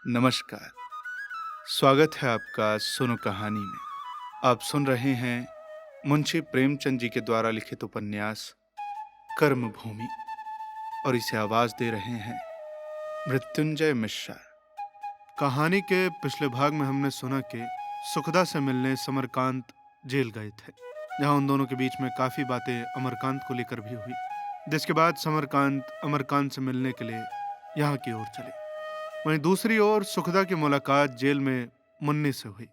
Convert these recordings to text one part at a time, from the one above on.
नमस्कार। स्वागत है आपका सुनो कहानी में। आप सुन रहे हैं मुंशी प्रेमचंद जी के द्वारा लिखित उपन्यास कर्मभूमि और इसे आवाज दे रहे हैं मृत्युंजय मिश्रा। कहानी के पिछले भाग में हमने सुना कि सुखदा से मिलने समरकांत जेल गए थे, जहां उन दोनों के बीच में काफी बातें अमरकांत को लेकर भी हुई, जिसके बाद समरकांत अमरकांत से मिलने के लिए यहाँ की ओर चले। वहीं दूसरी ओर सुखदा की मुलाकात जेल में मुन्नी से हुई।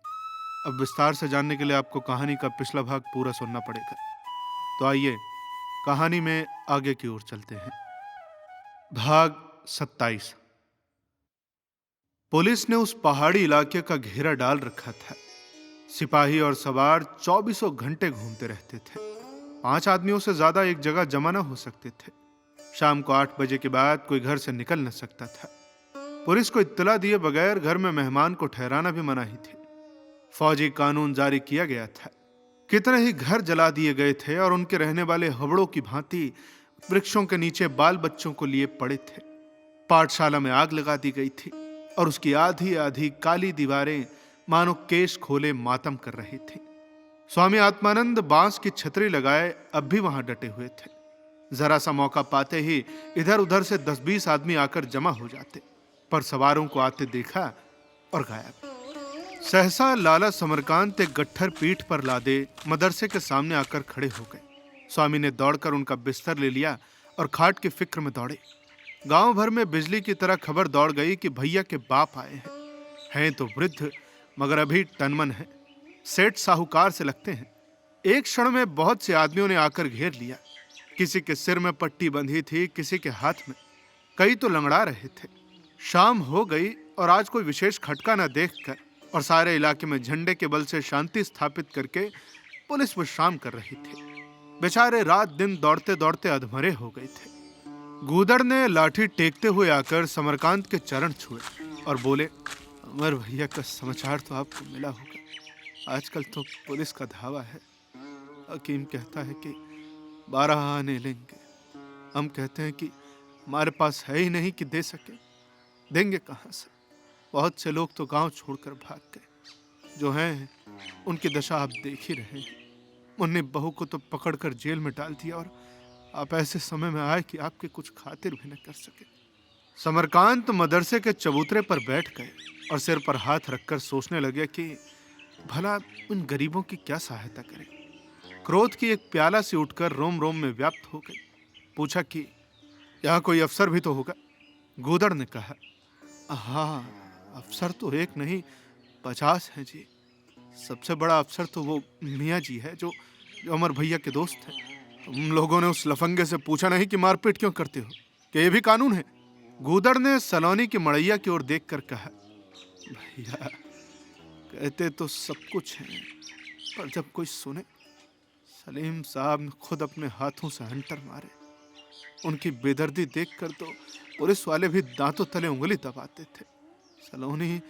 अब विस्तार से जानने के लिए आपको कहानी का पिछला भाग पूरा सुनना पड़ेगा। तो आइए कहानी में आगे की ओर चलते हैं। भाग 27। पुलिस ने उस पहाड़ी इलाके का घेरा डाल रखा था। सिपाही और सवार 24 घंटे घूमते रहते थे। 5 आदमियों से ज्यादा एक जगह जमा न हो सकते थे। शाम को 8 बजे के बाद कोई घर से निकल न सकता था। पुलिस को इत्तला दिए बगैर घर में मेहमान को ठहराना भी मनाही थी। फौजी कानून जारी किया गया था। कितने ही घर जला दिए गए थे और उनके रहने वाले हवड़ों की भांति वृक्षों के नीचे बाल बच्चों को लिए पड़े थे। पाठशाला में आग लगा दी गई थी और उसकी आधी आधी काली दीवारें मानो केश खोले मातम कर रही थी। स्वामी आत्मानंद बांस की छतरी लगाए अब भी वहां डटे हुए थे। जरा सा मौका पाते ही इधर उधर से 10-20 आदमी आकर जमा हो जाते, पर सवारों को आते देखा और गायब। सहसा लाला समरकांत एक गट्ठर पीठ पर लादे मदरसे के सामने आकर खड़े हो गए। स्वामी ने दौड़कर उनका बिस्तर ले लिया और खाट की फिक्र में दौड़े। गांव भर में बिजली की तरह खबर दौड़ गई कि भैया के बाप आए हैं। हैं तो वृद्ध मगर अभी टनमन है, सेठ साहूकार से लगते हैं। एक क्षण में बहुत से आदमियों ने आकर घेर लिया। किसी के सिर में पट्टी बंधी थी, किसी के हाथ में, कई तो लंगड़ा रहे थे। शाम हो गई और आज कोई विशेष खटका न देखकर और सारे इलाके में झंडे के बल से शांति स्थापित करके पुलिस विश्राम कर रही थी। बेचारे रात दिन दौड़ते दौड़ते अधमरे हो गए थे। गूदड़ ने लाठी टेकते हुए आकर समरकांत के चरण छुए और बोले, अमर भैया का समाचार तो आपको मिला होगा। आजकल तो पुलिस का धावा है। हकीम कहता है कि 12 आने लेंगे। हम कहते हैं कि हमारे पास है ही नहीं कि दे सके। देंगे कहां से? बहुत से लोग तो गांव छोड़कर भाग गए। जो हैं उनकी दशा आप देख ही रहे हैं। मुन्नी बहू को तो पकड़कर जेल में डाल दिया और आप ऐसे समय में आए कि आपके कुछ खातिर भी न कर सके। समरकांत मदरसे के चबूतरे पर बैठ गए और सिर पर हाथ रखकर सोचने लगे कि भला उन गरीबों की क्या सहायता करें। क्रोध की एक प्याला सी उठकर रोम रोम में व्याप्त हो गई। पूछा कि यहाँ कोई अफसर भी तो होगा। गूदड़ ने कहा, हाँ, अफसर तो एक नहीं 50 हैं जी। सबसे बड़ा अफसर तो वो मियाँ जी है जो अमर भैया के दोस्त हैं। तुम लोगों ने उस लफंगे से पूछा नहीं कि मारपीट क्यों करते हो? कि ये भी कानून है? गूदड़ ने सलोनी की मड़ैया की ओर देखकर कहा, भैया कहते तो सब कुछ है, पर जब कोई सुने। सलीम साहब ने खुद अपने हाथों से हंटर मारे। उनकी बेदर्दी देखकर तो पुलिस वाले भी दांतों तले उंगली दबाते थे। सलोनी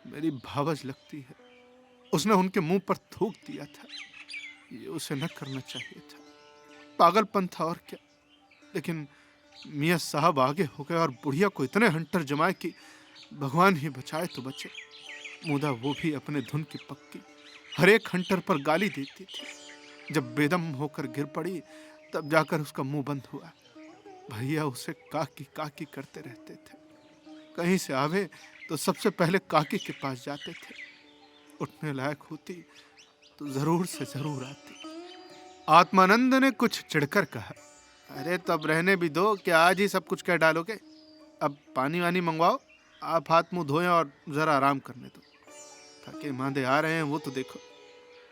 मेरी भावज लगती है। उसने उनके मुंह पर थूक दिया था। ये उसे न करना चाहिए था। पागलपन था और क्या। लेकिन मियाँ साहब आगे हो गए और बुढ़िया को इतने हंटर जमाए कि भगवान ही बचाए तो बचे। मुदा वो भी अपने धुन की पक्की, हर एक हंटर पर गाली देती थी। जब बेदम होकर गिर पड़ी तब जाकर उसका मुंह बंद हुआ। भैया उसे काकी काकी करते रहते थे। कहीं से आवे तो सबसे पहले काकी के पास जाते थे। उठने लायक होती तो जरूर से जरूर आती। आत्मानंद ने कुछ चिढ़कर कहा, अरे तब रहने भी दो, क्या आज ही सब कुछ कह डालोगे? अब पानी वानी मंगवाओ, आप हाथ मुंह धोएं और जरा आराम करने दो। थके मांदे आ रहे हैं वो तो देखो।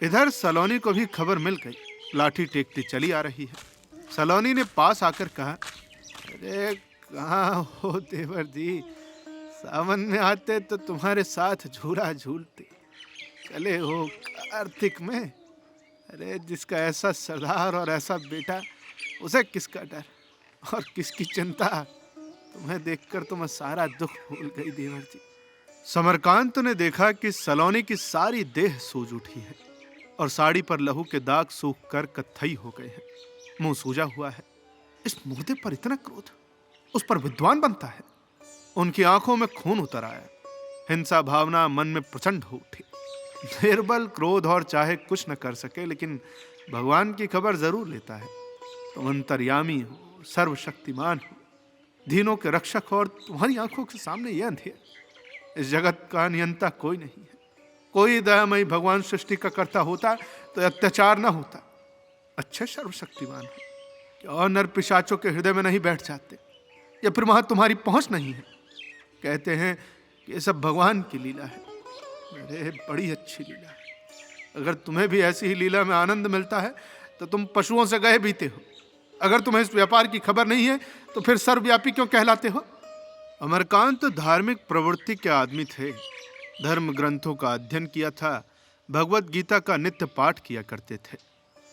इधर सलोनी को भी खबर मिल गई। लाठी टेकती चली आ रही है। सलोनी ने पास आकर कहा, अरे कहाँ हो देवर जी? सावन में आते तो तुम्हारे साथ झूला झूलते। चले हो कार्तिक में। अरे जिसका ऐसा सरदार और ऐसा बेटा, उसे किसका डर और किसकी चिंता? तुम्हें देखकर तो मैं सारा दुख भूल गई देवर जी। समरकांत ने देखा कि सलोनी की सारी देह सूज उठी है और साड़ी पर लहू के दाग सूख कर कत्थई हो गए हैं। मुंह सूजा हुआ है। इस मुर्दे पर इतना क्रोध, उस पर विद्वान बनता है। उनकी आंखों में खून उतर आया। हिंसा भावना मन में प्रचंड हो उठी। निर्बल क्रोध और चाहे कुछ न कर सके, लेकिन भगवान की खबर जरूर लेता है। तुम अंतर्यामी हो, सर्वशक्तिमान हो, दीनों के रक्षक हो, और तुम्हारी आंखों के सामने यह अंधेर। इस जगत का नियंता कोई नहीं है। कोई दयामयी भगवान सृष्टि का कर्ता होता तो अत्याचार न होता। अच्छे सर्वशक्तिमान हो, क्या नर पिशाचों के हृदय में नहीं बैठ जाते, या फिर वहां तुम्हारी पहुंच नहीं है? कहते हैं कि ये सब भगवान की लीला है। अरे बड़ी अच्छी लीला है। अगर तुम्हें भी ऐसी ही लीला में आनंद मिलता है तो तुम पशुओं से गए बीते हो। अगर तुम्हें इस व्यापार की खबर नहीं है तो फिर सर्वव्यापी क्यों कहलाते हो? अमरकांत धार्मिक प्रवृत्ति के आदमी थे। धर्म ग्रंथों का अध्ययन किया था, भगवत गीता का नित्य पाठ किया करते थे।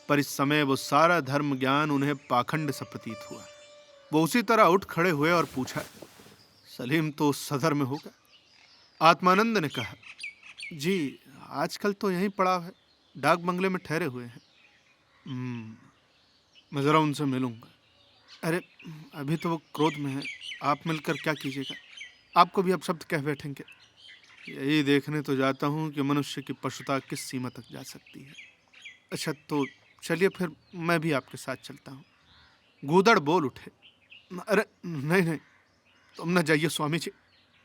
पर इस समय वो सारा धर्म ज्ञान उन्हें पाखंड सा प्रतीत हुआ। वो उसी तरह उठ खड़े हुए और पूछा, सलीम तो सदर में होगा? आत्मानंद ने कहा, जी आजकल तो यहीं पड़ा है, डाक बंगले में ठहरे हुए हैं। मैं जरा उनसे मिलूंगा। अरे अभी तो वो क्रोध में है, आप मिलकर क्या कीजिएगा? आपको भी अब शब्द कह बैठेंगे। यही देखने तो जाता हूँ कि मनुष्य की पशुता किस सीमा तक जा सकती है। अच्छा तो चलिए फिर मैं भी आपके साथ चलता हूँ। गूदड़ बोल उठे, अरे नहीं नहीं, तुम न जाइए स्वामी जी।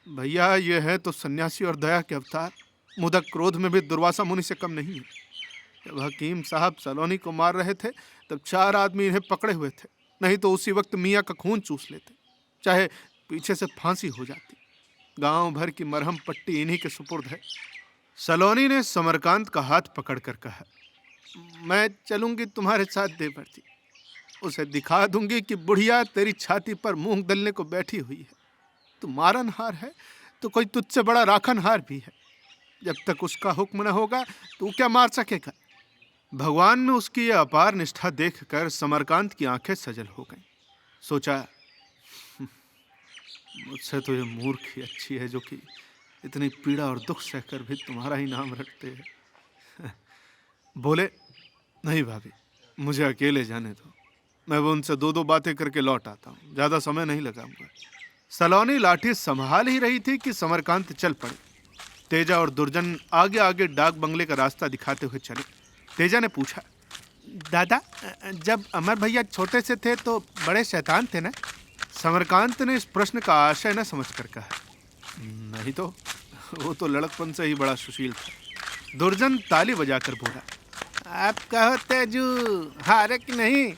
भैया ये है तो सन्यासी और दया के अवतार, मुदा क्रोध में भी दुर्वासा मुनि से कम नहीं है। जब हकीम साहब सलोनी को मार रहे थे तब 4 आदमी इन्हें पकड़े हुए थे, नहीं तो उसी वक्त मियाँ का खून चूस लेते, चाहे पीछे से फांसी हो जाती। गांव भर की मरहम पट्टी इन्हीं के सुपुर्द है। सलोनी ने समरकांत का हाथ पकड़कर कहा, मैं चलूंगी तुम्हारे साथ देवर जी। उसे दिखा दूंगी कि बुढ़िया तेरी छाती पर मूंग दलने को बैठी हुई है। तू मारनहार है तो कोई तुझसे बड़ा राखनहार भी है। जब तक उसका हुक्म न होगा तू क्या मार सकेगा? भगवान में उसकी यह अपार निष्ठा देखकर समरकांत की आंखें सजल हो गईं। सोचा, मुझसे तो ये मूर्ख ही अच्छी है जो कि इतनी पीड़ा और दुख सहकर भी तुम्हारा ही नाम रखते हैं। बोले, नहीं भाभी, मुझे अकेले जाने दो, मैं वो उनसे 2-2 बातें करके लौट आता हूँ, ज्यादा समय नहीं लगाऊंगा। सलोनी लाठी संभाल ही रही थी कि समरकांत चल पड़े। तेजा और दुर्जन आगे आगे डाक बंगले का रास्ता दिखाते हुए चले। तेजा ने पूछा, दादा जब अमर भैया छोटे से थे तो बड़े शैतान थे ना? समरकांत ने इस प्रश्न का आशय न समझकर कहा, नहीं तो वो तो लड़कपन से ही बड़ा सुशील था। दुर्जन ताली बजाकर बोला, आप कहो तेजू हारे कि नहीं?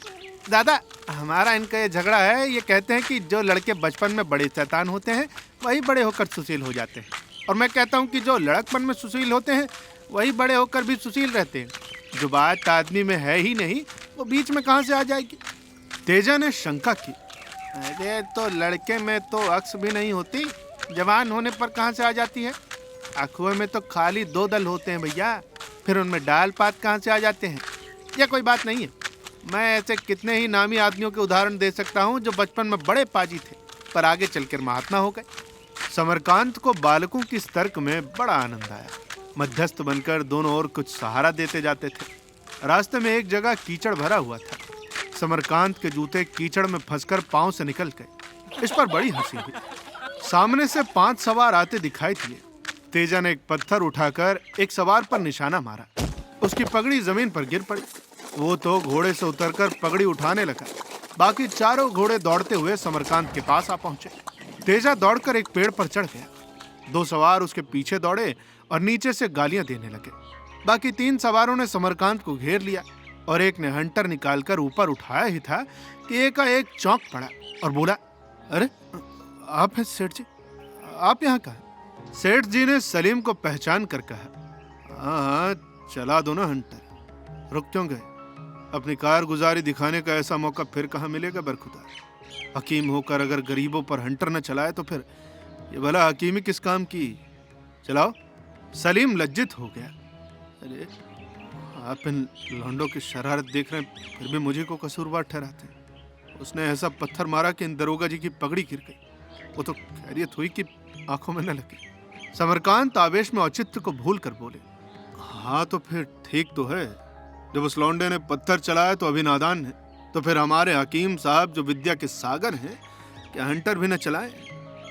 दादा हमारा इनका ये झगड़ा है। ये कहते हैं कि जो लड़के बचपन में बड़े शैतान होते हैं वही बड़े होकर सुशील हो जाते हैं, और मैं कहता हूँ कि जो लड़कपन में सुशील होते हैं वही बड़े होकर भी सुशील रहते हैं। जो बात आदमी में है ही नहीं वो बीच में कहाँ से आ जाएगी? तेजा ने शंका की, अरे तो लड़के में तो अक्स भी नहीं होती, जवान होने पर कहाँ से आ जाती है? अखुए में तो खाली 2 दल होते हैं भैया, फिर उनमें डाल पात कहाँ से आ जाते हैं? यह कोई बात नहीं है। मैं ऐसे कितने ही नामी आदमियों के उदाहरण दे सकता हूँ जो बचपन में बड़े पाजी थे पर आगे चलकर महात्मा हो गए। समरकांत को बालकों की इस तर्क में बड़ा आनंद आया। मध्यस्थ बनकर दोनों ओर कुछ सहारा देते जाते थे। रास्ते में एक जगह कीचड़ भरा हुआ था। समरकांत के जूते कीचड़ में फंसकर पांव से निकल गए। इस पर बड़ी हंसी हुई। सामने से 5 सवार आते दिखाई दिए। तेजा ने एक पत्थर उठाकर एक सवार पर निशाना मारा। उसकी पगड़ी जमीन पर गिर पड़ी। वो तो घोड़े से उतरकर पगड़ी उठाने लगा। बाकी चारों घोड़े दौड़ते हुए समरकांत के पास आ पहुंचे। तेजा दौड़कर एक पेड़ पर चढ़ गया। 2 सवार उसके पीछे दौड़े और नीचे से गालियां देने लगे। बाकी 3 सवारों ने समरकांत को घेर लिया और एक ने हंटर निकालकर ऊपर उठाया ही था कि एकाएक चौंक पड़ा और बोला, अरे आप हैं सेठ जी, आप यहाँ कहाँ? सेठ जी ने सलीम को पहचान कर कहा, हाँ चला दो ना हंटर, रुक क्यों गए? अपनी कारगुजारी दिखाने का ऐसा मौका फिर कहाँ मिलेगा बरखुदा? हकीम होकर अगर गरीबों पर हंटर न चलाए तो फिर ये भला हकीमी किस काम की? चलाओ। सलीम लज्जित हो गया। अरे आप इन लौंडों की शरारत देख रहे हैं फिर भी मुझे को कसूरवार ठहराते हैं। उसने ऐसा पत्थर मारा कि इन दरोगा जी की पगड़ी गिर गई। वो तो खैरियत हुई कि आंखों में न लगी। समरकांत आवेश में औचित्य को भूल कर बोले, हाँ तो फिर ठीक तो है। जब उस लौंडे ने पत्थर चलाया तो अभी नादान है, तो फिर हमारे हकीम साहब जो विद्या के सागर हैं क्या हंटर भी न चलाएं?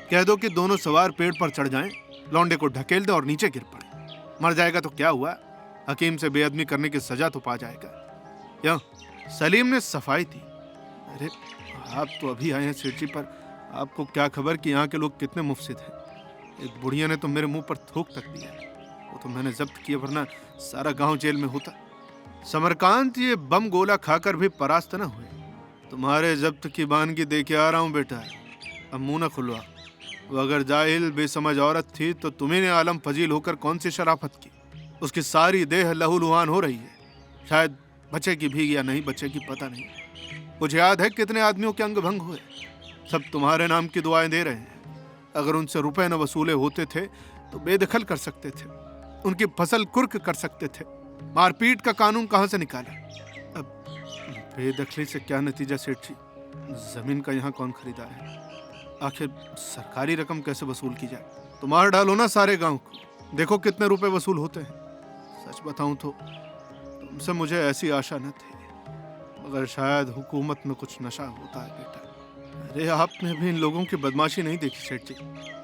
कह दो कि दोनों सवार पेड़ पर चढ़ जाएं। लौंडे को ढकेल दे और नीचे गिर पड़े। मर जाएगा तो क्या हुआ, हकीम से बेअदबी करने की सजा तो पा जाएगा। या सलीम ने सफाई दी। अरे आप तो अभी आए हैं सेठ जी, पर आपको क्या खबर कि यहाँ के लोग कितने मुफसिद हैं। एक बुढ़िया ने तो मेरे मुंह पर थूक तक दिया, वो तो मैंने जब्त किया, वरना सारा गांव जेल में होता। समरकांत ये बम गोला खाकर भी परास्त न हुए। तुम्हारे जब्त की बानगी देखे आ रहा हूँ बेटा, अब मुंह न खुलवा। वो अगर जाहिल बेसमझ औरत थी तो तुम्ही ने आलम फजील होकर कौन सी शराफत की। उसकी सारी देह लहूलुहान हो रही है, शायद बचेगी भी या नहीं बचेगी पता नहीं। कुछ याद है कितने आदमियों के अंग भंग हुए? सब तुम्हारे नाम की दुआएं दे रहे हैं। अगर उनसे रुपए न वसूले होते थे तो बेदखल कर सकते थे, उनकी फसल कुर्क कर सकते थे। मारपीट का कानून कहां से निकाला? अब बेदखली से क्या नतीजा सेठ जी? जमीन का यहाँ कौन खरीदार है? आखिर सरकारी रकम कैसे वसूल की जाए? तो मार डालो ना सारे गांव को, देखो कितने रुपए वसूल होते हैं। सच बताऊं तो तुमसे मुझे ऐसी आशा न थी, मगर शायद हुकूमत में कुछ नशा होता है बेटा। अरे आपने भी इन लोगों की बदमाशी नहीं देखी सेठ जी,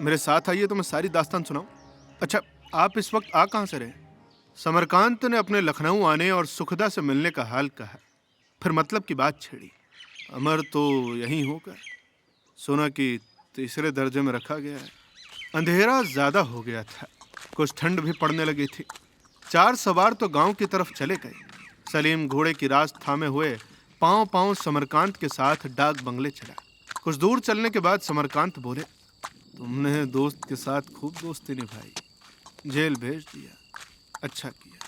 मेरे साथ आइए तो मैं सारी दास्तान सुनाऊं। अच्छा, आप इस वक्त आ कहां से रहे? समरकांत ने अपने लखनऊ आने और सुखदा से मिलने का हाल कहा, फिर मतलब की बात छेड़ी। अमर तो यहीं होगा, सुना कि तीसरे दर्जे में रखा गया है। अंधेरा ज्यादा हो गया था, कुछ ठंड भी पड़ने लगी थी। चार सवार तो गांव की तरफ चले गए। सलीम घोड़े की रास थामे हुए पांव पांव समरकांत के साथ डाक बंगले चला। कुछ दूर चलने के बाद समरकांत बोले, तुमने दोस्त के साथ खूब दोस्ती निभाई, जेल भेज दिया, अच्छा किया,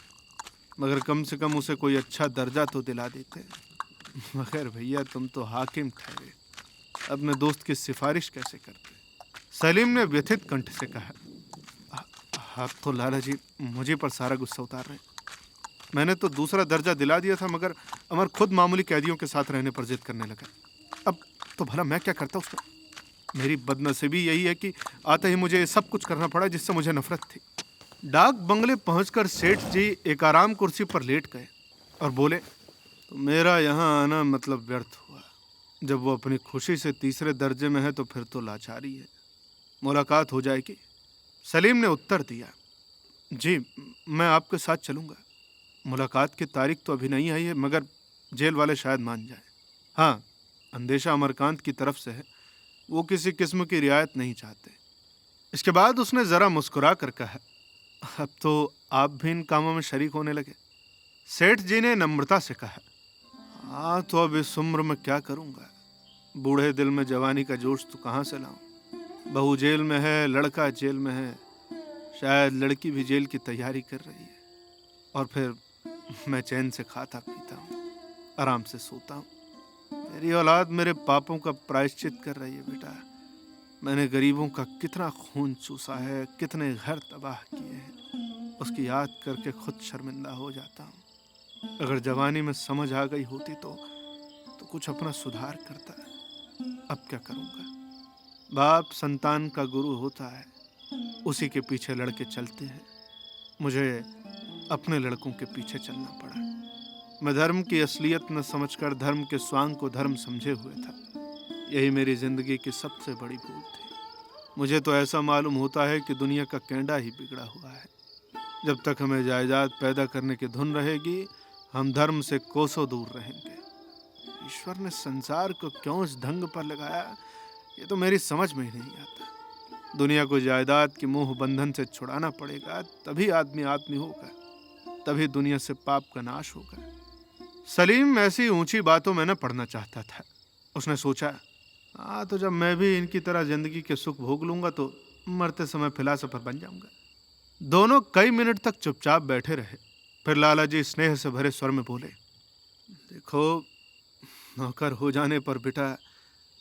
मगर कम से कम उसे कोई अच्छा दर्जा तो दिला देते। मगर भैया तुम तो हाकिम ठहरे, अपने दोस्त की सिफारिश कैसे करते? सलीम ने व्यथित कंठ से कहा, आप तो लाला जी मुझे पर सारा गुस्सा उतार रहे हैं। मैंने तो दूसरा दर्जा दिला दिया था, मगर अमर खुद मामूली कैदियों के साथ रहने पर जिद करने लगा। अब तो भला मैं क्या करता उसका? मेरी बदनसीबी यही है कि आते ही मुझे सब कुछ करना पड़ा जिससे मुझे नफरत थी। डाक बंगले पहुंचकर सेठ जी एक आराम कुर्सी पर लेट गए और बोले, तो मेरा यहाँ आना मतलब व्यर्थ हुआ। जब वो अपनी खुशी से तीसरे दर्जे में है तो फिर तो लाचारी है। मुलाकात हो जाएगी। सलीम ने उत्तर दिया, जी मैं आपके साथ चलूँगा। मुलाकात की तारीख तो अभी नहीं आई है, मगर जेल वाले शायद मान जाए। हाँ, अंदेशा अमरकांत की तरफ से है, वो किसी किस्म की रियायत नहीं चाहते। इसके बाद उसने ज़रा मुस्कुरा कर कहा, अब तो आप भी इन कामों में शरीक होने लगे। सेठ जी ने नम्रता से कहा, हाँ तो अब इस उम्र में क्या करूँगा, बूढ़े दिल में जवानी का जोश तो कहाँ से लाऊं? बहू जेल में है, लड़का जेल में है, शायद लड़की भी जेल की तैयारी कर रही है, और फिर मैं चैन से खाता पीता हूँ, आराम से सोता हूँ। मेरी औलाद मेरे पापों का प्रायश्चित कर रही है बेटा। मैंने गरीबों का कितना खून चूसा है, कितने घर तबाह किए हैं, उसकी याद करके खुद शर्मिंदा हो जाता हूँ। अगर जवानी में समझ आ गई होती तो कुछ अपना सुधार करता है। अब क्या करूँगा? बाप संतान का गुरु होता है, उसी के पीछे लड़के चलते हैं। मुझे अपने लड़कों के पीछे चलना पड़ा। मैं धर्म की असलियत न समझकर धर्म के स्वांग को धर्म समझे हुए था। यही मेरी जिंदगी की सबसे बड़ी भूल थी। मुझे तो ऐसा मालूम होता है कि दुनिया का कैंडा ही बिगड़ा हुआ है। जब तक हमें जायदाद पैदा करने की धुन रहेगी, हम धर्म से कोसों दूर रहेंगे। ईश्वर ने संसार को क्यों इस ढंग पर लगाया, ये तो मेरी समझ में ही नहीं आता। दुनिया को जायदाद के मोह बंधन से छुड़ाना पड़ेगा, तभी आदमी आदमी होगा, तभी दुनिया से पाप का नाश होगा। सलीम ऐसी ऊंची बातों में न पढ़ना चाहता था। उसने सोचा, हाँ तो जब मैं भी इनकी तरह जिंदगी के सुख भोग लूंगा तो मरते समय फिलासफर बन जाऊंगा। दोनों कई मिनट तक चुपचाप बैठे रहे। फिर लाला जी स्नेह से भरे स्वर में बोले, देखो, नौकर हो जाने पर बेटा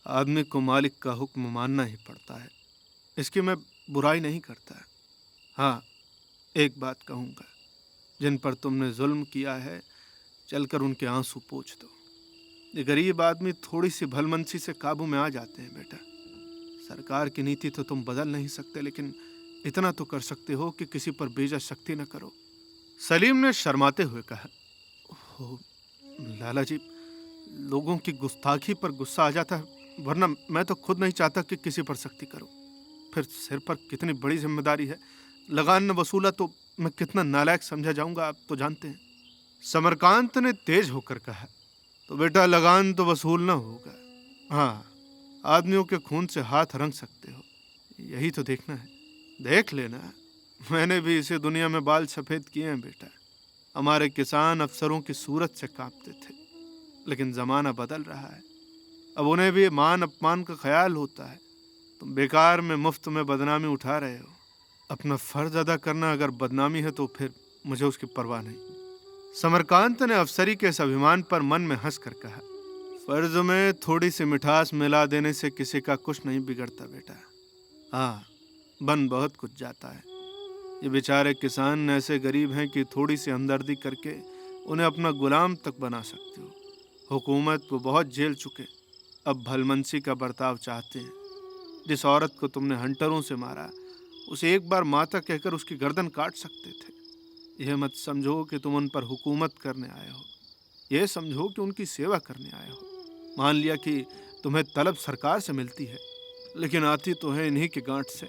आदमी को मालिक का हुक्म मानना ही पड़ता है। इसकी मैं बुराई नहीं करता। हाँ, एक बात कहूँगा, जिन पर तुमने जुल्म किया है, चलकर उनके आंसू पोंछ दो। ये गरीब आदमी थोड़ी सी भलमनसी से काबू में आ जाते हैं बेटा। सरकार की नीति तो तुम बदल नहीं सकते, लेकिन इतना तो कर सकते हो कि किसी पर बेजा शक्ति न करो। सलीम ने शर्माते हुए कहा, ओह लाला जी, लोगों की गुस्ताखी पर गुस्सा आ जाता है, वरना मैं तो खुद नहीं चाहता कि किसी पर सख्ती करूं। फिर सिर पर कितनी बड़ी जिम्मेदारी है। लगान न वसूला तो मैं कितना नालायक समझा जाऊंगा, आप तो जानते हैं। समरकांत ने तेज होकर कहा, तो बेटा लगान तो वसूलना होगा। हाँ, आदमियों के खून से हाथ रंग सकते हो, यही तो देखना है। देख लेना, मैंने भी इसी दुनिया में बाल सफेद किए हैं बेटा। हमारे किसान अफसरों की सूरत से कांपते थे, लेकिन जमाना बदल रहा है। अब उन्हें भी मान अपमान का ख्याल होता है। तुम बेकार में मुफ्त में बदनामी उठा रहे हो। अपना फर्ज अदा करना अगर बदनामी है तो फिर मुझे उसकी परवाह नहीं। समरकांत ने अफसरी के इस अभिमान पर मन में हंस कर कहा, फर्ज में थोड़ी सी मिठास मिला देने से किसी का कुछ नहीं बिगड़ता बेटा। हाँ, बन बहुत कुछ जाता है। ये बेचारे किसान ऐसे गरीब हैं कि थोड़ी सी हमदर्दी करके उन्हें अपना गुलाम तक बना सकते हो। हुकूमत को बहुत झेल चुके, अब भलमनसी का बर्ताव चाहते हैं। जिस औरत को तुमने हंटरों से मारा, उसे एक बार माता कहकर उसकी गर्दन काट सकते थे। यह मत समझो कि तुम उन पर हुकूमत करने आए हो, यह समझो कि उनकी सेवा करने आए हो। मान लिया कि तुम्हें तलब सरकार से मिलती है, लेकिन आती तो है इन्हीं के गांठ से।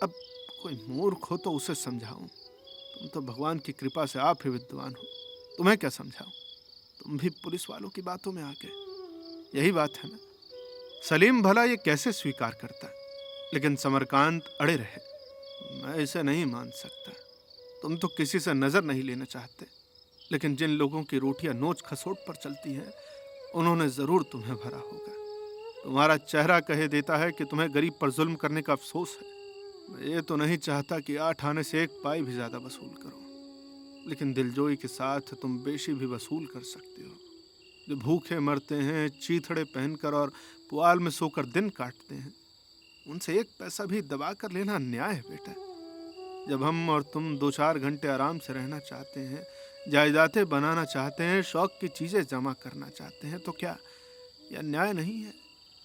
अब कोई मूर्ख हो तो उसे समझाऊं। तुम तो भगवान की कृपा से आप ही विद्वान हो, तुम्हें क्या समझाऊं। तुम भी पुलिस वालों की बातों में आ गए, यही बात है ना। सलीम भला ये कैसे स्वीकार करता, लेकिन समरकांत अड़े रहे। मैं इसे नहीं मान सकता। तुम तो किसी से नजर नहीं लेना चाहते, लेकिन जिन लोगों की रोटियां नोच खसोट पर चलती हैं, उन्होंने जरूर तुम्हें भरा होगा। तुम्हारा चेहरा कहे देता है कि तुम्हें गरीब पर जुल्म करने का अफसोस है। मैं ये तो नहीं चाहता कि 8 आने से 1 पाई भी ज्यादा वसूल करो, लेकिन दिलजोई के साथ तुम बेशी भी वसूल कर सकते हो। जो भूखे मरते हैं, चीथड़े पहनकर और पुआल में सोकर दिन काटते हैं, उनसे 1 पैसा भी दबा कर लेना अन्याय है बेटा। जब हम और तुम 2-4 घंटे आराम से रहना चाहते हैं, जायदादें बनाना चाहते हैं, शौक की चीजें जमा करना चाहते हैं, तो क्या यह अन्याय नहीं है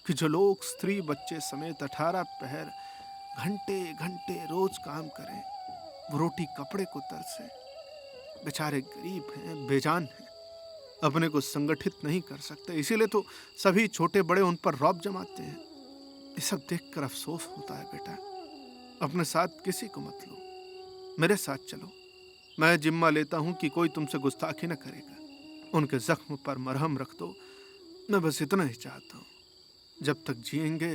कि जो लोग स्त्री बच्चे समेत 18 पहर घंटे घंटे रोज काम करें, वो रोटी कपड़े को तरसे। बेचारे गरीब हैं, बेजान हैं, अपने को संगठित नहीं कर सकते, इसीलिए तो सभी छोटे बड़े उन पर रौब जमाते हैं। ये सब देखकर अफसोस होता है बेटा। अपने साथ किसी को मत लो, मेरे साथ चलो। मैं जिम्मा लेता हूं कि कोई तुमसे गुस्ताखी न करेगा। उनके जख्म पर मरहम रख दो, मैं बस इतना ही चाहता हूं। जब तक जिएंगे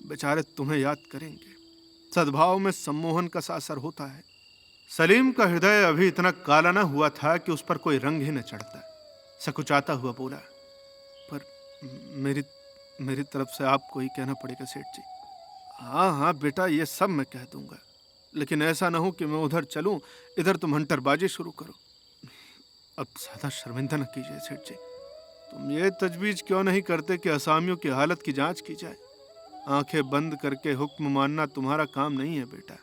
बेचारे तुम्हें याद करेंगे। सद्भाव में सम्मोहन का सा असर होता है। सलीम का हृदय अभी इतना काला न हुआ था कि उस पर कोई रंग ही न चढ़ता। सकुचाता हुआ बोला, पर मेरी तरफ से आपको ही कहना पड़ेगा सेठ जी। हाँ हाँ बेटा, ये सब मैं कह दूंगा, लेकिन ऐसा ना हो कि मैं उधर चलूं, इधर तुम हंटरबाजी शुरू करो। अब ज्यादा शर्मिंदा न कीजिए सेठ जी। तुम ये तजवीज क्यों नहीं करते कि असामियों की हालत की जांच की जाए। आंखें बंद करके हुक्म मानना तुम्हारा काम नहीं है बेटा।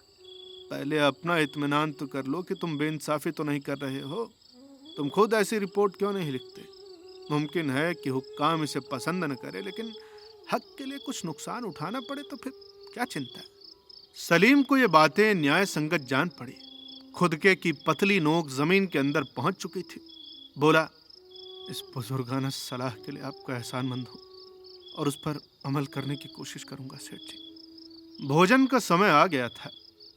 पहले अपना इत्मीनान तो कर लो कि तुम बेइंसाफी तो नहीं कर रहे हो। तुम खुद ऐसी रिपोर्ट क्यों नहीं लिखते। मुमकिन है कि हुक्काम इसे पसंद न करे, लेकिन हक के लिए कुछ नुकसान उठाना पड़े तो फिर क्या चिंता। सलीम को ये बातें न्याय संगत जान पड़ी। खुदके की पतली नोक जमीन के अंदर पहुंच चुकी थी। बोला, इस बुजुर्गाना सलाह के लिए आपका एहसानमंद हूं और उस पर अमल करने की कोशिश करूंगा सेठ जी। भोजन का समय आ गया था।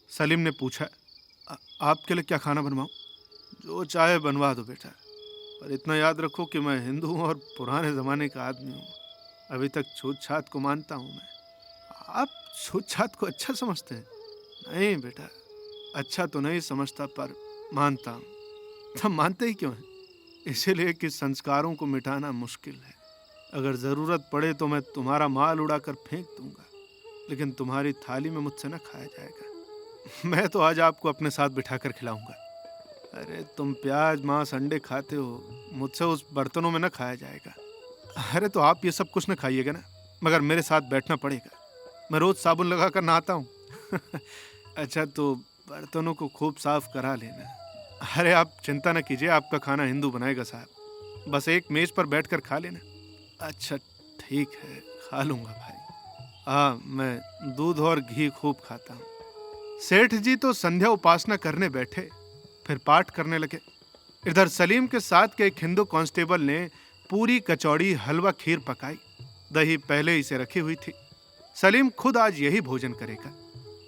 सलीम ने पूछा, आपके लिए क्या खाना बनवाऊं? जो चाहे बनवा दो बेटा, पर इतना याद रखो कि मैं हिंदू हूं और पुराने जमाने का आदमी हूं। अभी तक छूत छात को मानता हूं मैं। आप छूत छात को अच्छा समझते हैं? नहीं बेटा, अच्छा तो नहीं समझता, पर मानता हूं। तब मानते ही क्यों हैं? इसीलिए कि संस्कारों को मिटाना मुश्किल है। अगर जरूरत पड़े तो मैं तुम्हारा माल उड़ाकर फेंक दूंगा, लेकिन तुम्हारी थाली में मुझसे न खाया जाएगा। मैं तो आज आपको अपने साथ बिठाकर खिलाऊंगा। अरे तुम प्याज मांस अंडे खाते हो, मुझसे उस बर्तनों में न खाया जाएगा। अरे तो आप ये सब कुछ न खाइएगा ना, मगर मेरे साथ बैठना पड़ेगा। मैं रोज साबुन लगाकर नहाता हूँ। अच्छा, तो बर्तनों को खूब साफ करा लेना। अरे आप चिंता न कीजिए, आपका खाना हिंदू बनाएगा साहब। बस एक मेज पर बैठकर खा लेना। अच्छा ठीक है, खा लूंगा भाई। हाँ, मैं दूध और घी खूब खाता हूँ। सेठ जी तो संध्या उपासना करने बैठे, फिर पाठ करने लगे। इधर सलीम के साथ के एक हिंदू कांस्टेबल ने पूरी कचौड़ी हलवा खीर पकाई। दही पहले ही से रखी हुई थी। सलीम खुद आज यही भोजन करेगा।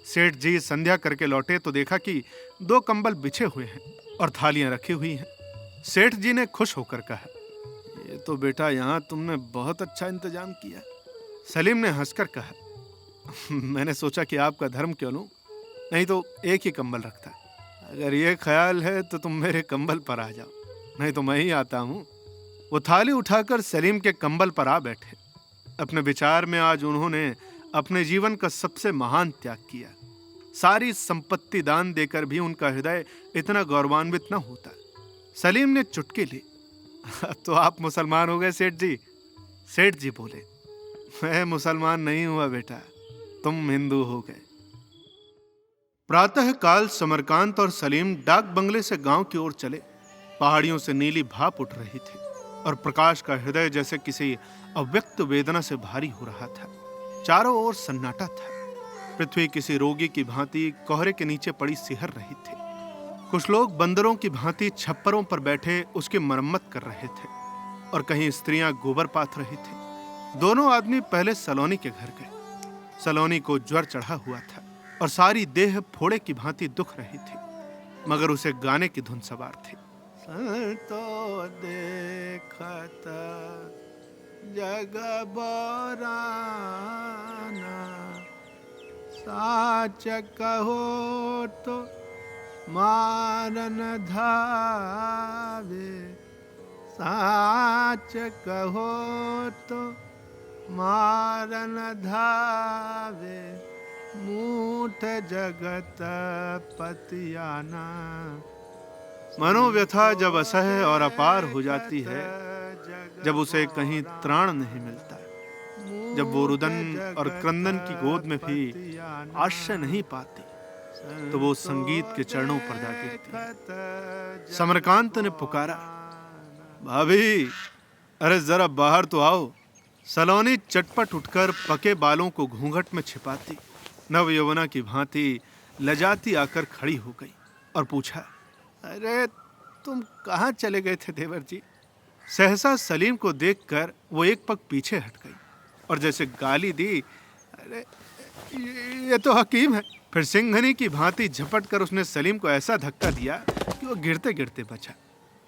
सेठ जी संध्या करके लौटे तो देखा कि 2 कंबल बिछे हुए हैं और थालियां रखी हुई हैं। सेठ जी ने खुश होकर कहा, ये तो बेटा यहाँ तुमने बहुत अच्छा इंतजाम किया। सलीम ने हंसकर कहा, मैंने सोचा कि आपका धर्म क्यों लूं, नहीं तो एक ही कंबल रखता। अगर ये ख्याल है तो तुम मेरे कंबल पर आ जाओ, नहीं तो मैं ही आता हूँ। वो थाली उठाकर सलीम के कंबल पर आ बैठे। अपने विचार में आज उन्होंने अपने जीवन का सबसे महान त्याग किया। सारी संपत्ति दान देकर भी उनका हृदय इतना गौरवान्वित न होता। सलीम ने चुटकी ली, तो आप मुसलमान हो गए सेठ जी। सेठ जी बोले, मैं मुसलमान नहीं हुआ बेटा, तुम हिंदू हो गए। प्रातः काल समरकांत और सलीम डाक बंगले से गांव की ओर चले। पहाड़ियों से नीली भाप उठ रही थी और प्रकाश का हृदय जैसे किसी अव्यक्त वेदना से भारी हो रहा था। चारों ओर सन्नाटा था। पृथ्वी किसी रोगी की भांति कोहरे के नीचे पड़ी सिहर रही थी। कुछ लोग बंदरों की भांति छप्परों पर बैठे उसकी मरम्मत कर रहे थे और कहीं स्त्रियां गोबर पाथ रही थी। दोनों आदमी पहले सलोनी के घर गए। सलोनी को ज्वर चढ़ा हुआ था और सारी देह फोड़े की भांति दुख रही थी, मगर उसे गाने की धुन सवार थी। तो देखत जग बराना, साच कहो तो मारन धावे, साच कहो तो मारन धावे, मूठ जगत पतियाना। मनोव्यथा जब असह्य और अपार हो जाती है, जब उसे कहीं त्राण नहीं मिलता, जब वो रुदन और क्रंदन की गोद में भी आश्रय नहीं पाती, तो वो संगीत के चरणों पर जा गिरती है। समरकांत ने पुकारा, भाभी, अरे जरा बाहर तो आओ। सलोनी चटपट उठकर पके बालों को घूंघट में छिपाती नव यौवना की भांति लजाती आकर खड़ी हो गई और पूछा, अरे तुम कहाँ चले गए थे देवर जी? सहसा सलीम को देखकर वो एक पग पीछे हट गई और जैसे गाली दी, अरे ये तो हकीम है। फिर सिंघनी की भांति झपट कर उसने सलीम को ऐसा धक्का दिया कि वो गिरते गिरते बचा।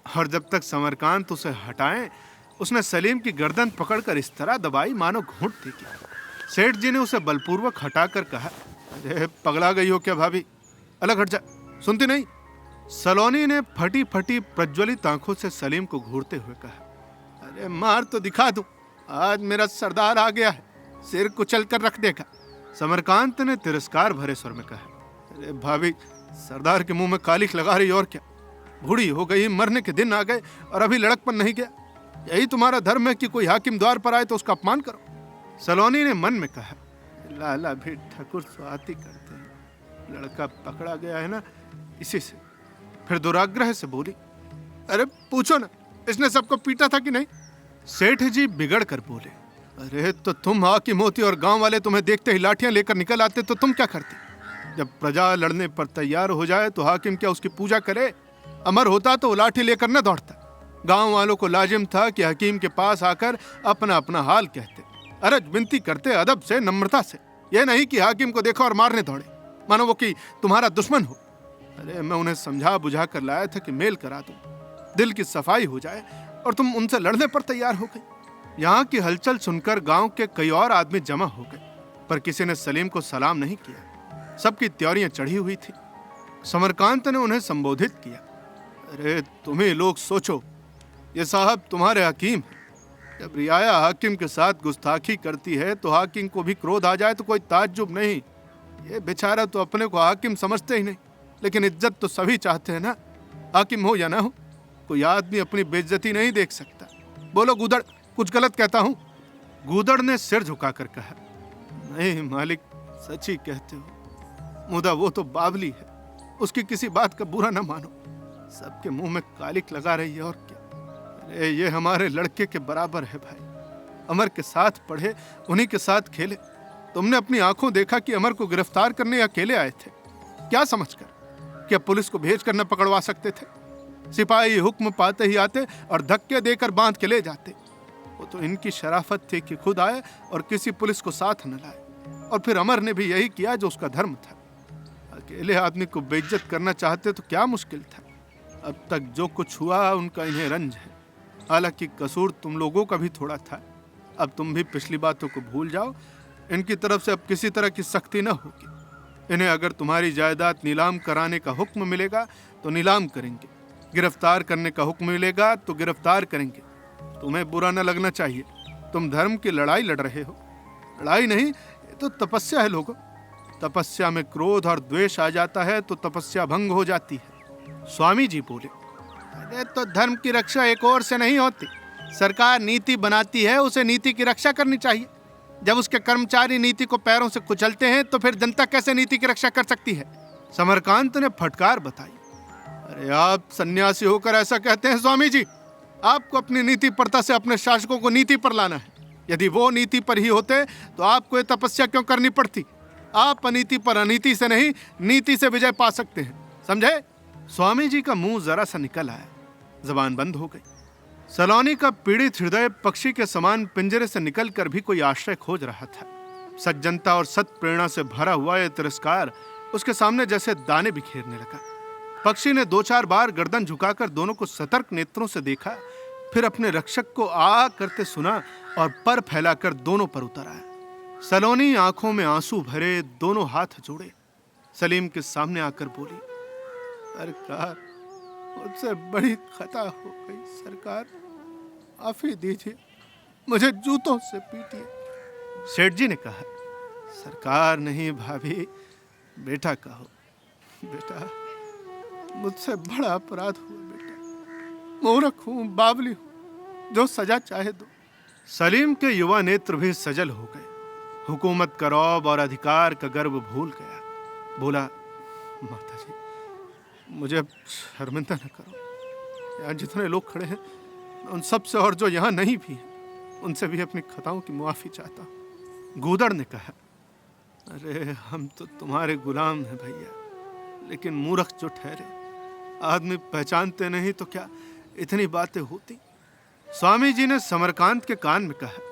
और जब तक समरकांत उसे हटाए, उसने सलीम की गर्दन पकड़कर इस तरह दबाई मानो घूंट देगी। सेठ जी ने उसे बलपूर्वक हटाकर कहा, अरे पगला गई हो क्या भाभी? अलग हट जा, सुनती नहीं? सलोनी ने फटी फटी प्रज्वलित आंखों से सलीम को घूरते हुए कहा, अरे मार तो दिखा दूं, आज मेरा सरदार आ गया है, सिर कुचल कर रख देगा। समरकांत ने तिरस्कार भरे स्वर में कहा, अरे भाभी, सरदार के मुंह में कालिख लगा रही और क्या? बूढ़ी हो गई, मरने के दिन आ गए और अभी लड़कपन नहीं गया। यही तुम्हारा धर्म है कि कोई हाकिम द्वार पर आए तो उसका अपमान करो? सलोनी ने मन में कहा, लाला भी ठकुर स्वाति करते हैं, लड़का पकड़ा गया है ना, इसी से। फिर दुराग्रह से बोली, अरे पूछो ना, इसने सबको पीटा था कि नहीं? सेठ जी बिगड़ कर बोले, अरे तो तुम हाकिम होती और गांव वाले तुम्हें देखते ही लाठियां लेकर निकल आते तो तुम क्या करती? जब प्रजा लड़ने पर तैयार हो जाए तो हाकिम क्या उसकी पूजा करे? अमर होता तो लाठी लेकर न दौड़ता। गांव वालों को लाजिम था कि हकीम के पास आकर अपना अपना हाल कहते, अरज विनती करते अदब से, नम्रता से। यह नहीं कि हाकिम को देखो और मारने दौड़े, मानो वो कि तुम्हारा दुश्मन हो। अरे मैं उन्हें समझा बुझा कर लाया था कि मेल करा दूं, दिल की सफाई हो जाए, और तुम उनसे लड़ने पर तैयार हो गई। यहाँ की हलचल सुनकर गांव के कई और आदमी जमा हो गए, पर किसी ने सलीम को सलाम नहीं किया। सबकी त्योरियां चढ़ी हुई थी। समरकांत ने उन्हें संबोधित किया, अरे तुम्हें लोग सोचो, ये साहब तुम्हारे हकीम हैं। जब रियाया हाकिम के साथ गुस्ताखी करती है तो हाकिम को भी क्रोध आ जाए तो कोई ताज्जुब नहीं। ये बेचारा तो अपने को हाकिम समझते ही नहीं, लेकिन इज्जत तो सभी चाहते हैं ना, हाकिम हो या ना हो। कोई आदमी अपनी बेइज्जती नहीं देख सकता। बोलो गूदड़, कुछ गलत कहता हूँ? गूदड़ ने सिर झुकाकर कहा, नहीं मालिक, सच ही कहते हो। मुदा वो तो बावली है, उसकी किसी बात का बुरा न मानो। सबके मुंह में कालिक लगा रही है और क्या। अरे ये हमारे लड़के के बराबर है भाई, अमर के साथ पढ़े, उन्हीं के साथ खेले। तुमने अपनी आंखों देखा कि अमर को गिरफ्तार करने अकेले आए थे, क्या समझकर? क्या पुलिस को भेज कर न पकड़वा सकते थे? सिपाही हुक्म पाते ही आते और धक्के देकर बांध के ले जाते। वो तो इनकी शराफत थी कि खुद आए और किसी पुलिस को साथ न लाए। और फिर अमर ने भी यही किया जो उसका धर्म था। अकेले आदमी को बेइज्जत करना चाहते तो क्या मुश्किल था। अब तक जो कुछ हुआ उनका इन्हें रंज है। हालांकि कसूर तुम लोगों का भी थोड़ा था। अब तुम भी पिछली बातों को भूल जाओ। इनकी तरफ से अब किसी तरह की सख्ती न होगी। इन्हें अगर तुम्हारी जायदाद नीलाम कराने का हुक्म मिलेगा तो नीलाम करेंगे, गिरफ्तार करने का हुक्म मिलेगा तो गिरफ्तार करेंगे। तुम्हें बुरा न लगना चाहिए। तुम धर्म की लड़ाई लड़ रहे हो। लड़ाई नहीं, ये तो तपस्या है लोगों। तपस्या में क्रोध और द्वेष आ जाता है तो तपस्या भंग हो जाती है। स्वामी जी बोले, अरे तो धर्म की रक्षा एक और से नहीं होती। सरकार नीति बनाती है, उसे नीति की रक्षा करनी चाहिए। जब उसके कर्मचारी नीति को पैरों से कुचलते हैं तो फिर जनता कैसे नीति की रक्षा कर सकती है? समरकांत ने फटकार बताई। अरे आप सन्यासी होकर ऐसा कहते हैं स्वामी जी? आपको अपनी नीति परता से अपने शासकों को नीति पर लाना है। यदि वो नीति पर ही होते तो आपको ये तपस्या क्यों करनी पड़ती? आप अनीति पर अनीति से नहीं, नीति से विजय पा सकते हैं, समझे? स्वामी जी का मुंह जरा सा निकल आया, जबान बंद हो गई। सलोनी का पीड़ित हृदय पक्षी के समान पिंजरे से निकलकर भी कोई आश्रय खोज रहा था। सज्जनता और सत प्रेरणा से भरा हुआ यह तिरस्कार उसके सामने जैसे दाने बिखेरने लगा। पक्षी ने 2-4 बार गर्दन झुकाकर दोनों को सतर्क नेत्रों से देखा, फिर अपने रक्षक को आ करते सुना और पर फैलाकर दोनों पर उतर आया। सलोनी आंखों में आंसू भरे दोनों हाथ जोड़े सलीम के सामने आकर बोली, सरकार, मुझसे बड़ी खता हो गई। सरकार, माफी दीजिए, मुझे जूतों से पीटिए। सेठ जी ने कहा, सरकार नहीं भाभी, बेटा कहो। बेटा, मुझसे बड़ा अपराध हुआ बेटा। मूर्ख हूं, बावली हूं, जो सजा चाहे दो। सलीम के युवा नेत्र भी सजल हो गए। हुकूमत का रौब और अधिकार का गर्व भूल गया। बोला, माता जी, मुझे शर्मिंदा न करो। यहाँ जितने लोग खड़े हैं, उन सब से, और जो यहाँ नहीं भी हैं, उनसे भी अपनी खताओं की मुआफी चाहता हूँ। गूदड़ ने कहा, अरे हम तो तुम्हारे गुलाम हैं भैया, लेकिन मूर्ख जो ठहरे। आदमी पहचानते नहीं तो क्या इतनी बातें होती? स्वामी जी ने समरकांत के कान में कहा,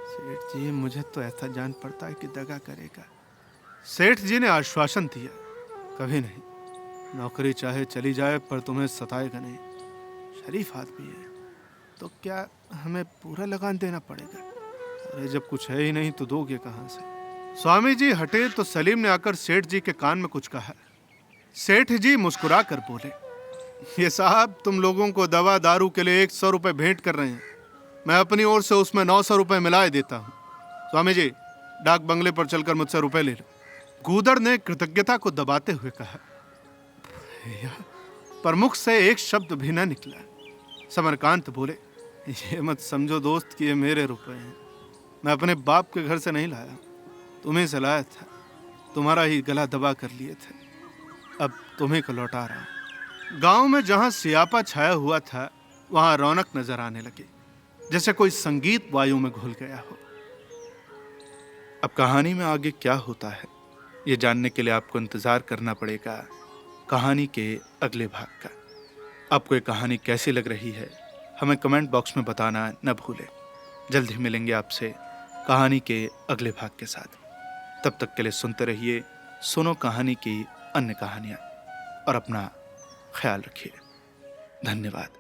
सेठ जी, मुझे तो ऐसा जान पड़ता है कि दगा करेगा। सेठ जी ने आश्वासन दिया, कभी नहीं। नौकरी चाहे चली जाए पर तुम्हें सताएगा नहीं। शरीफ आदमी है तो क्या हमें पूरा लगान देना पड़ेगा? अरे जब कुछ है ही नहीं तो दोगे कहां से? स्वामी जी हटे तो सलीम ने आकर सेठ जी के कान में कुछ कहा। सेठ जी मुस्कुरा कर बोले, ये साहब, तुम लोगों को दवा दारू के लिए 100 रुपए भेंट कर रहे हैं। मैं अपनी ओर से उसमें 900 रुपए मिलाए देता हूँ। स्वामी जी, डाक बंगले पर चलकर मुझसे रुपए ले लो। गूदड़ ने कृतज्ञता को दबाते हुए कहा, प्रमुख से एक शब्द भी न निकला। समरकांत बोले, ये मत समझो दोस्त कि ये मेरे रुपए हैं। मैं अपने बाप के घर से नहीं लाया, तुम्हें से लाया था। तुम्हारा ही गला दबा कर लिए थे, अब तुम्हें को लौटा रहा हूं। गांव में जहां सियापा छाया हुआ था, वहां रौनक नजर आने लगी, जैसे कोई संगीत वायु में घुल गया हो। अब कहानी में आगे क्या होता है, ये जानने के लिए आपको इंतजार करना पड़ेगा कहानी के अगले भाग का। आपको ये कहानी कैसी लग रही है, हमें कमेंट बॉक्स में बताना न भूलें। जल्द ही मिलेंगे आपसे कहानी के अगले भाग के साथ। तब तक के लिए सुनते रहिए सुनो कहानी की अन्य कहानियाँ, और अपना ख्याल रखिए। धन्यवाद।